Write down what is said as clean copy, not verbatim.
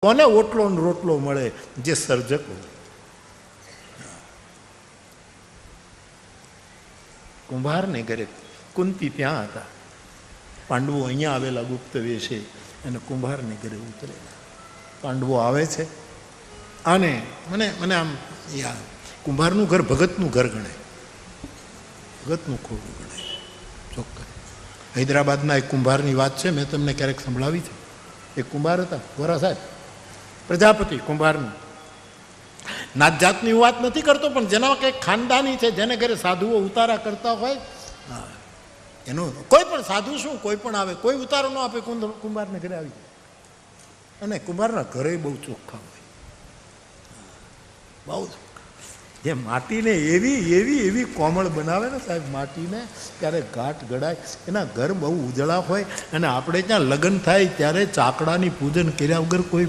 કોને ઓટલો ને રોટલો મળે? જે સર્જક હોય. કુંભારને ઘરે કુંતી ત્યાં હતા, પાંડવો અહીંયા આવેલા ગુપ્ત વેશે અને કુંભારને ઘરે ઉતરેલા. પાંડવો આવે છે અને મને આમ કુંભારનું ઘર ભગતનું ઘર ગણાય, ભગતનું ખોટું ગણાય ચોક્કસ. હૈદરાબાદના એક કુંભારની વાત છે, મેં તમને ક્યારેક સંભળાવી છે. એક કુંભાર હતા, વોરા સાહેબ, પ્રજાપતિ કુંભારનું. નાત જાતની વાત નથી કરતો, પણ જેના કંઈક ખાનદાની છે, જેને ઘરે સાધુઓ ઉતારા કરતા હોય, એનો કોઈ પણ સાધુ શું કોઈ પણ આવે, કોઈ ઉતારો ન આપે, કુંભારને ઘરે આવી જાય. અને કુંભારના ઘરે બહુ ચોખ્ખા હોય, બહુ જે માટીને એવી એવી એવી કોમળ બનાવે ને સાહેબ, માટીને ત્યારે ઘાટ ગળાય, એના ઘર બહુ ઉજળા હોય. અને આપણે ત્યાં લગ્ન થાય ત્યારે ચાકડાની પૂજન કર્યા વગર કોઈ